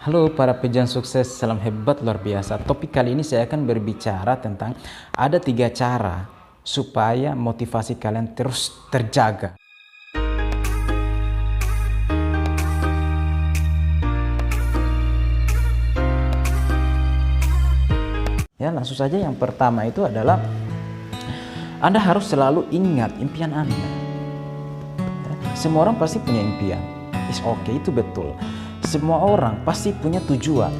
Halo para pejuang sukses, salam hebat luar biasa. Topik kali ini saya akan berbicara tentang ada 3 cara supaya motivasi kalian terus terjaga. Ya, langsung saja yang pertama itu adalah Anda harus selalu ingat impian Anda. Ya, semua orang pasti punya impian. It's okay, itu betul. Semua orang pasti punya tujuan.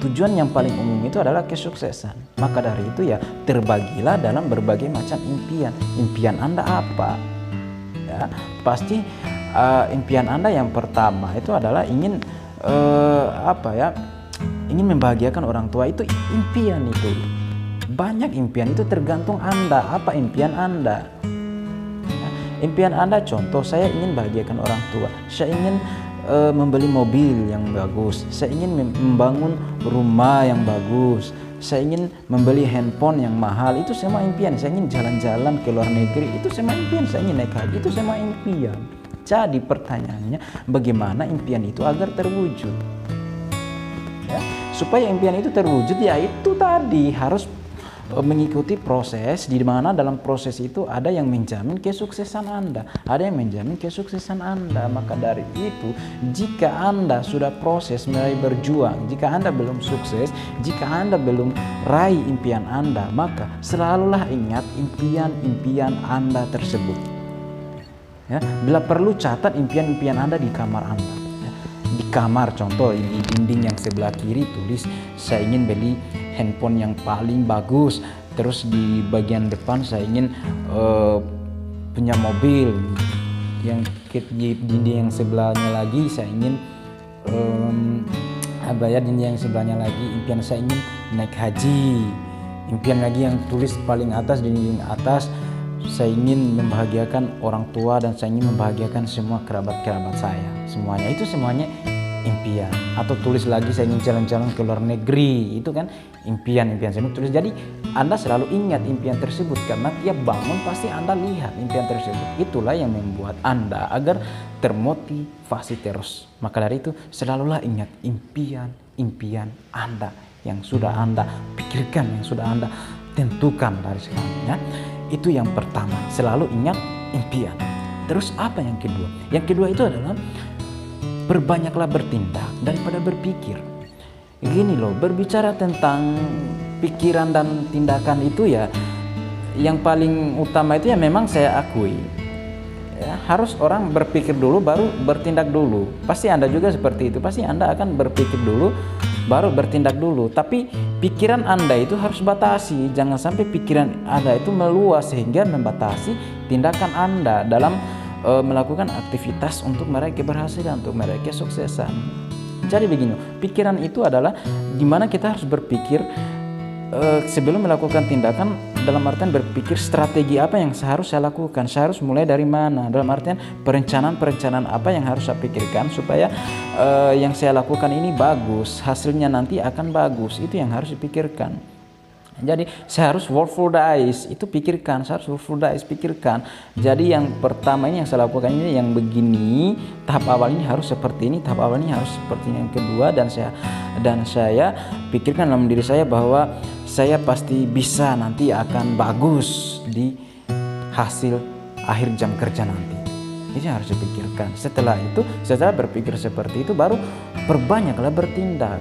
Tujuan yang paling umum itu adalah kesuksesan. Maka dari itu ya terbagilah dalam berbagai macam impian. Impian Anda apa? Ya, pasti impian Anda yang pertama itu adalah ingin ingin membahagiakan orang tua. Itu impian itu. Banyak impian, itu tergantung Anda. Apa impian Anda? Ya, impian Anda contoh, saya ingin bahagiakan orang tua. Saya ingin membeli mobil yang bagus, saya ingin membangun rumah yang bagus, saya ingin membeli handphone yang mahal. Itu semua impian. Saya ingin jalan-jalan ke luar negeri, itu semua impian. Saya ingin naik haji, itu semua impian. Jadi pertanyaannya, bagaimana impian itu agar terwujud? Ya, supaya impian itu terwujud, ya itu tadi harus mengikuti proses, di mana dalam proses itu ada yang menjamin kesuksesan Anda, ada yang menjamin kesuksesan Anda. Maka dari itu, jika Anda sudah proses mulai berjuang, jika Anda belum sukses, jika Anda belum raih impian Anda, maka selalulah ingat impian-impian Anda tersebut. Ya, bila perlu catat impian-impian Anda di kamar Anda. Ya, di kamar, contoh di dinding yang sebelah kiri tulis saya ingin beli handphone yang paling bagus. Terus di bagian depan saya ingin punya mobil. Yang di dinding yang sebelahnya lagi saya ingin dinding yang sebelahnya lagi impian saya ingin naik haji. Impian lagi yang tulis paling atas, di dinding atas, saya ingin membahagiakan orang tua dan saya ingin membahagiakan semua kerabat-kerabat saya. Semuanya itu semuanya impian. Atau tulis lagi saya ingin jalan-jalan ke luar negeri, itu kan impian saya tulis. Jadi Anda selalu ingat impian tersebut, karena tiap bangun pasti Anda lihat impian tersebut. Itulah yang membuat Anda agar termotivasi terus. Maka dari itu selalulah ingat impian Anda yang sudah Anda pikirkan, yang sudah Anda tentukan dari sekarang, ya. Itu yang pertama, selalu ingat impian. Terus apa yang kedua? Yang kedua itu adalah berbanyaklah bertindak daripada berpikir. Gini loh, berbicara tentang pikiran dan tindakan itu ya, yang paling utama itu ya memang saya akui, ya, harus orang berpikir dulu baru bertindak dulu. Pasti Anda juga seperti itu. Pasti Anda akan berpikir dulu baru bertindak dulu. Tapi pikiran Anda itu harus batasi. Jangan sampai pikiran Anda itu meluas sehingga membatasi tindakan Anda dalam melakukan aktivitas untuk meraih keberhasilan, untuk meraih kesuksesan. Jadi begini, pikiran itu adalah dimana kita harus berpikir sebelum melakukan tindakan, dalam artian berpikir strategi apa yang seharus saya lakukan, saya harus mulai dari mana, dalam artian perencanaan apa yang harus saya pikirkan supaya yang saya lakukan ini bagus, hasilnya nanti akan bagus. Itu yang harus dipikirkan. Jadi saya harus workful dice, itu pikirkan. Saya harus workful dice, pikirkan. Jadi yang pertama ini yang saya lakukan ini yang begini, tahap awal ini harus seperti ini, tahap awal ini harus seperti ini. Yang kedua, dan saya pikirkan dalam diri saya bahwa saya pasti bisa nanti akan bagus di hasil akhir jam kerja nanti. Ini harus dipikirkan. Setelah itu, setelah berpikir seperti itu, baru perbanyaklah bertindak.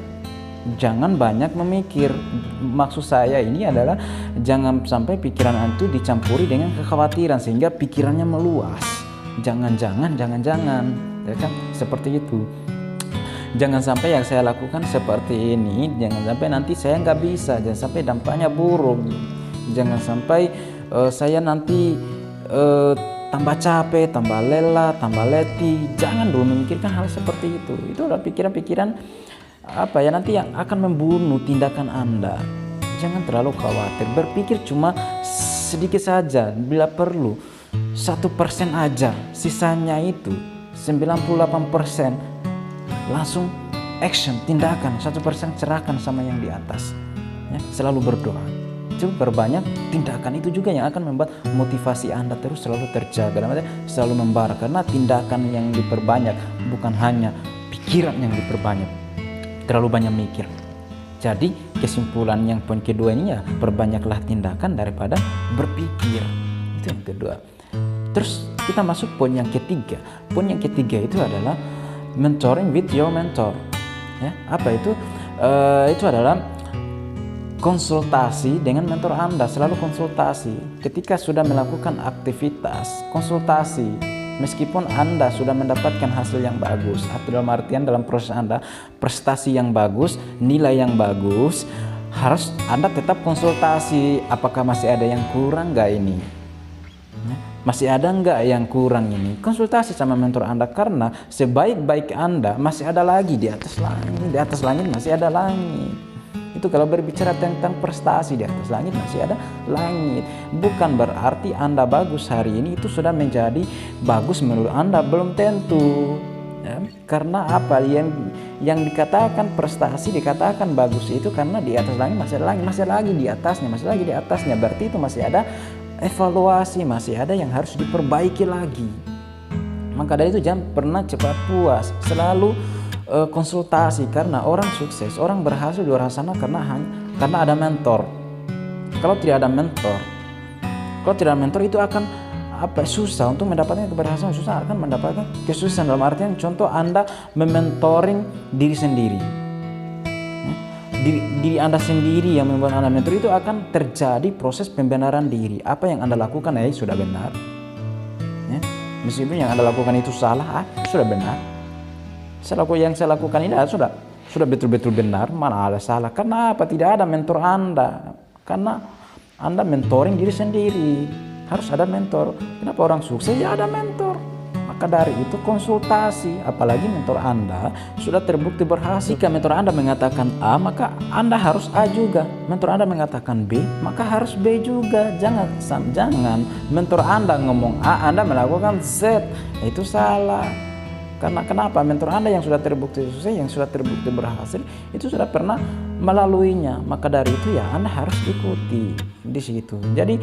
Jangan banyak memikir. Maksud saya ini adalah jangan sampai pikiran itu dicampuri dengan kekhawatiran sehingga pikirannya meluas. Jangan, ya kan? Seperti itu. Jangan sampai yang saya lakukan seperti ini, jangan sampai nanti saya nggak bisa, jangan sampai dampaknya buruk, jangan sampai saya nanti tambah capek, tambah lelah, tambah letih. Jangan dulu memikirkan hal seperti itu. Itu adalah pikiran-pikiran nanti yang akan membunuh tindakan Anda. Jangan terlalu khawatir, berpikir cuma sedikit saja, bila perlu 1% aja, sisanya itu 98% langsung action, tindakan. 1% cerahkan sama yang di atas, ya. Selalu berdoa, coba berbanyak tindakan. Itu juga yang akan membuat motivasi Anda terus selalu terjaga, selalu membara, karena tindakan yang diperbanyak, bukan hanya pikiran yang diperbanyak. terlalu banyak mikir. Jadi kesimpulan yang poin kedua ini ya, perbanyaklah tindakan daripada berpikir. Itu yang kedua. Terus kita masuk poin yang ketiga. Poin yang ketiga itu adalah mentoring with your mentor. Ya, apa itu? Itu adalah konsultasi dengan mentor Anda. Selalu konsultasi. Ketika sudah melakukan aktivitas, konsultasi. Meskipun Anda sudah mendapatkan hasil yang bagus, atau dalam artian dalam proses Anda prestasi yang bagus, nilai yang bagus, harus Anda tetap konsultasi. Apakah masih ada yang kurang nggak ini? Masih ada nggak yang kurang ini? Konsultasi sama mentor Anda, karena sebaik-baik Anda masih ada lagi di atas langit. Di atas langit masih ada langit. Itu kalau berbicara tentang prestasi, di atas langit masih ada langit. Bukan berarti Anda bagus hari ini itu sudah menjadi bagus menurut Anda, belum tentu. Ya, karena apa? Yang dikatakan prestasi, dikatakan bagus itu karena di atas langit masih ada langit, masih lagi di atasnya, masih lagi di atasnya. Berarti itu masih ada evaluasi, masih ada yang harus diperbaiki lagi. Maka dari itu jangan pernah cepat puas, selalu konsultasi, karena orang sukses, orang berhasil di luar sana karena ada mentor. Kalau tidak ada mentor itu akan susah untuk mendapatkan keberhasilan, susah akan mendapatkan kesusahan. Dalam artian contoh Anda mementoring diri sendiri. Diri Anda sendiri yang membuat Anda mentor, itu akan terjadi proses pembenaran diri. Apa yang Anda lakukan sudah benar. Ya. Meskipun yang Anda lakukan itu salah, sudah benar. Yang saya lakukan ini sudah betul-betul benar, mana ada salah. Karena apa? Tidak ada mentor Anda. Karena Anda mentoring diri sendiri. Harus ada mentor. Kenapa orang sukses? Ya ada mentor. Maka dari itu konsultasi, apalagi mentor Anda sudah terbukti berhasil. Jika mentor Anda mengatakan A, maka Anda harus A juga. Mentor Anda mengatakan B, maka harus B juga. Jangan mentor Anda ngomong A, Anda melakukan Z. Itu salah. Karena kenapa? Mentor Anda yang sudah terbukti sukses, yang sudah terbukti berhasil, itu sudah pernah melaluinya. Maka dari itu ya Anda harus ikuti di situ. Jadi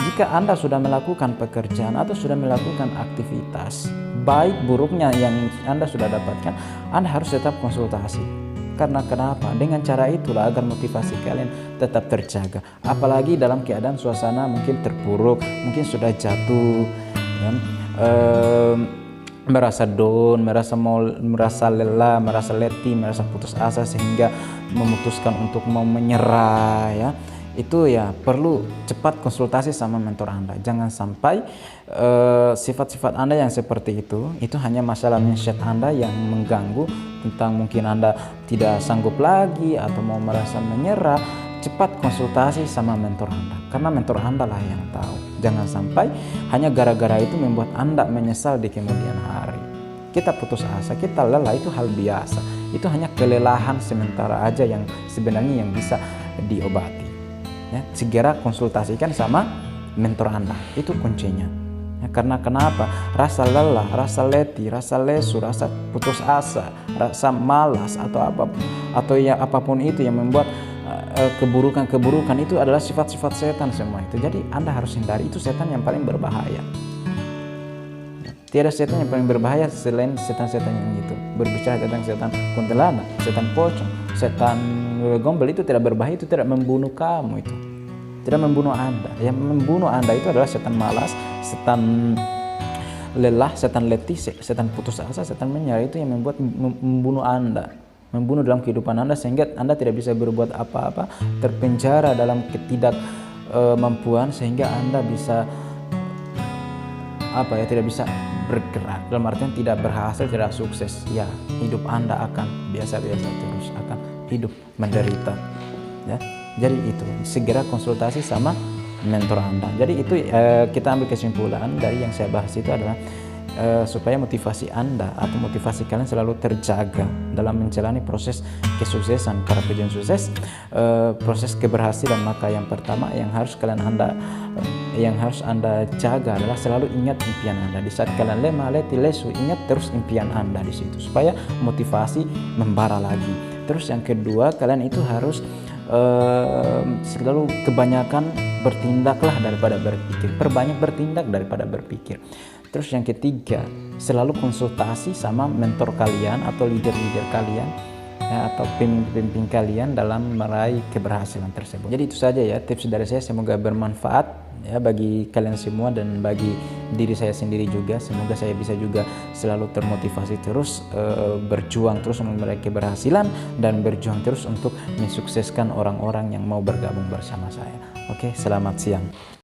jika Anda sudah melakukan pekerjaan atau sudah melakukan aktivitas, baik buruknya yang Anda sudah dapatkan, Anda harus tetap konsultasi. Karena kenapa? Dengan cara itulah agar motivasi kalian tetap terjaga. Apalagi dalam keadaan suasana mungkin terpuruk, mungkin sudah jatuh, ya, merasa down, merasa lelah, merasa letih, merasa putus asa sehingga memutuskan untuk mau menyerah, ya. Itu ya perlu cepat konsultasi sama mentor Anda. Jangan sampai sifat-sifat Anda yang seperti itu hanya masalah mindset Anda yang mengganggu, tentang mungkin Anda tidak sanggup lagi atau mau merasa menyerah. Cepat konsultasi sama mentor Anda, karena mentor Anda lah yang tahu. Jangan sampai hanya gara-gara itu membuat Anda menyesal di kemudian hari. Kita putus asa, kita lelah, itu hal biasa. Itu hanya kelelahan sementara aja yang sebenarnya yang bisa diobati. Ya, segera konsultasikan sama mentor Anda, itu kuncinya. Ya, karena kenapa? Rasa lelah, rasa letih, rasa lesu, rasa putus asa, rasa malas atau ya apapun itu yang membuat keburukan itu adalah sifat-sifat setan semua itu. Jadi Anda harus hindari, itu setan yang paling berbahaya. Tiada setan yang paling berbahaya selain setan-setan yang itu. Berbicara tentang setan kuntilanak, setan pocong, setan gombel, itu tidak berbahaya, itu tidak membunuh kamu, itu tidak membunuh Anda. Yang membunuh Anda itu adalah setan malas, setan lelah, setan letih, setan putus asa, setan menyerah, itu yang membunuh Anda, membunuh dalam kehidupan Anda sehingga Anda tidak bisa berbuat apa-apa, terpenjara dalam ketidakmampuan sehingga Anda bisa tidak bisa bergerak, dalam artian tidak berhasil, tidak sukses. Ya, hidup Anda akan biasa-biasa terus, akan hidup menderita. Ya, jadi itu segera konsultasi sama mentor Anda. Jadi itu kita ambil kesimpulan dari yang saya bahas itu adalah supaya motivasi Anda atau motivasi kalian selalu terjaga dalam menjalani proses kesuksesan. Para pejuang sukses, proses keberhasilan, maka yang pertama yang harus Anda jaga adalah selalu ingat impian Anda. Di saat kalian lemah, letih, lesu, ingat terus impian Anda di situ supaya motivasi membara lagi. Terus yang kedua, kalian itu harus selalu kebanyakan bertindaklah daripada berpikir. Perbanyak bertindak daripada berpikir. Terus yang ketiga, selalu konsultasi sama mentor kalian atau leader-leader kalian ya, atau pemimpin kalian dalam meraih keberhasilan tersebut. Jadi itu saja ya tips dari saya, semoga bermanfaat ya bagi kalian semua dan bagi diri saya sendiri juga. Semoga saya bisa juga selalu termotivasi terus berjuang terus meraih keberhasilan dan berjuang terus untuk mensukseskan orang-orang yang mau bergabung bersama saya. Oke, selamat siang.